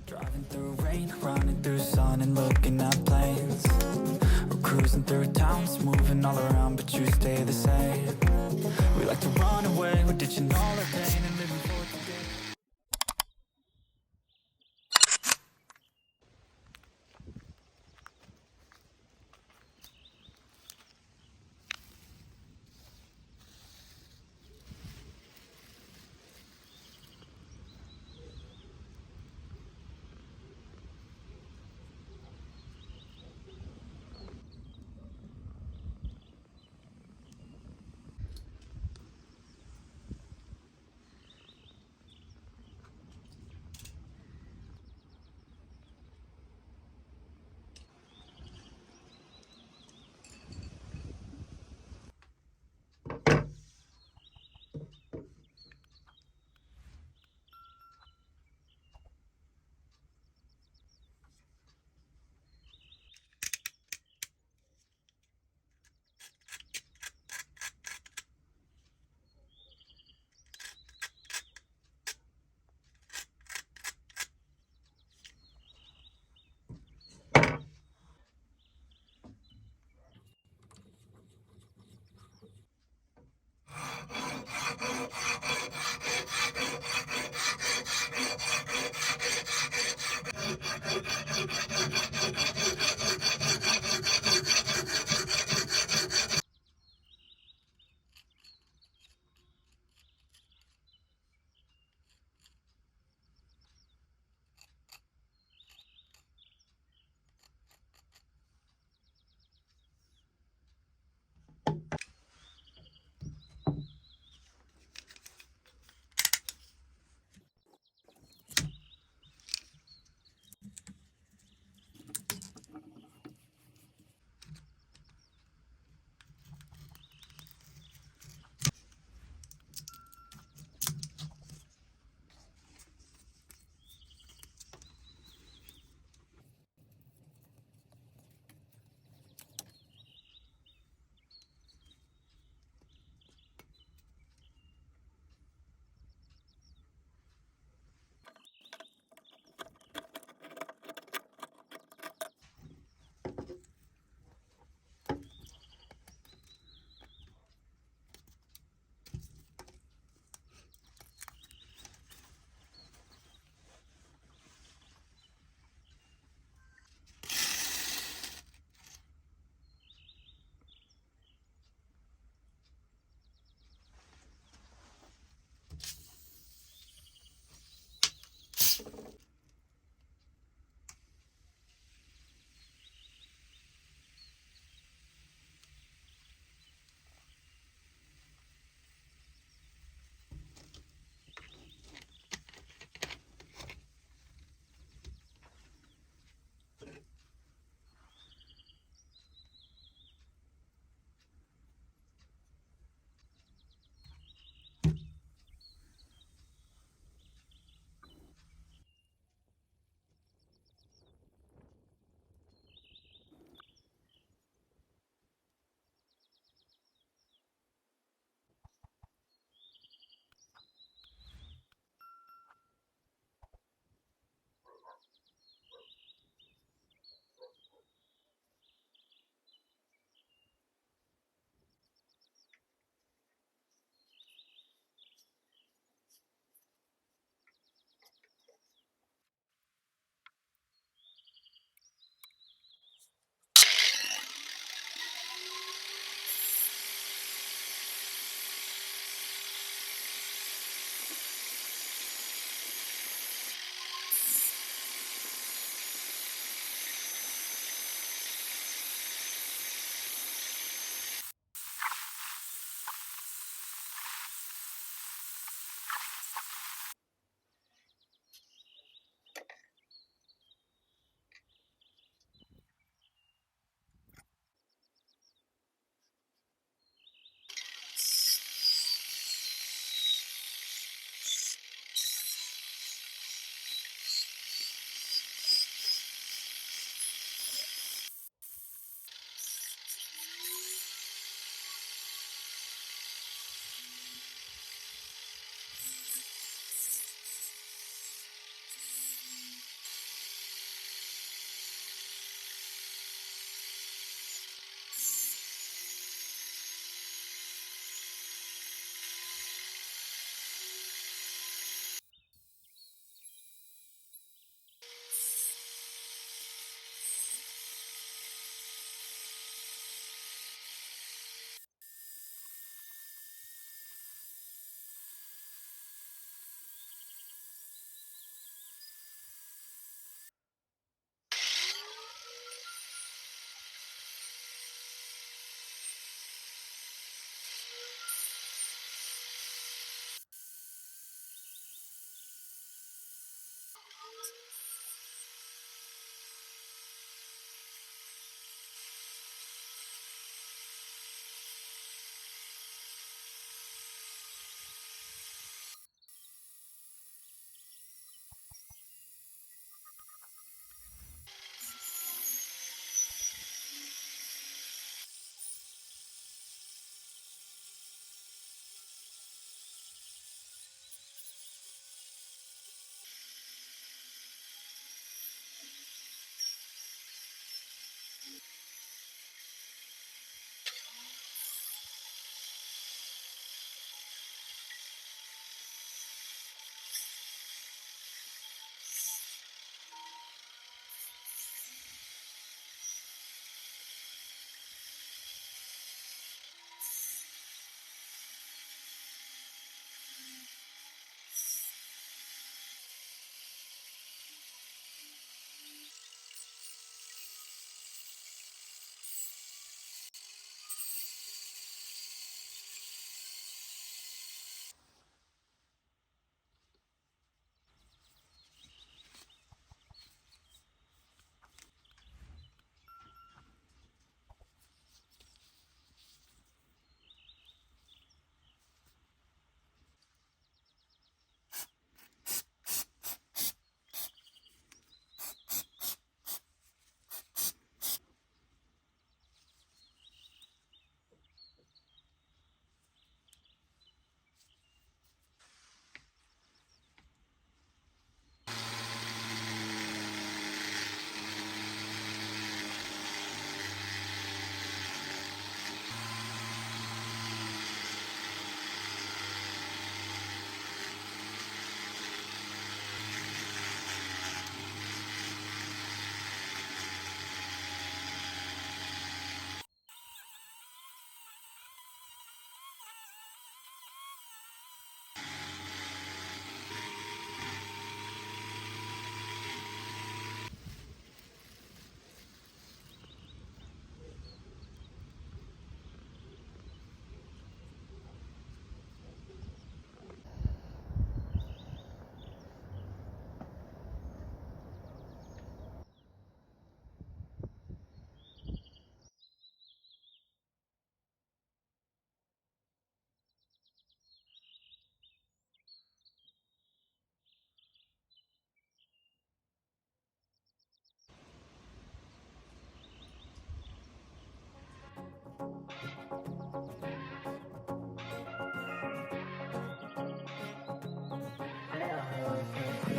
Driving through rain, running through sun and looking at planes. We're cruising through towns, moving all around, but you stay the same. We like to run away, we're ditching all our pain and living for today.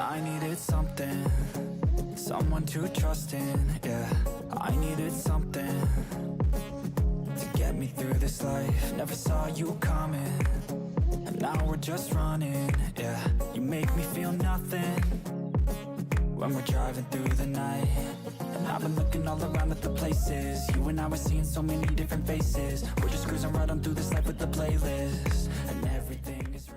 I needed something, someone to trust in, yeah. I needed something to get me through this life. Never saw you coming, and now we're just running, yeah. You make me feel nothing when we're driving through the night. And I've been looking all around at the places you and I were seeing so many different faces. We're just cruising right on through this life with the playlist, and everything is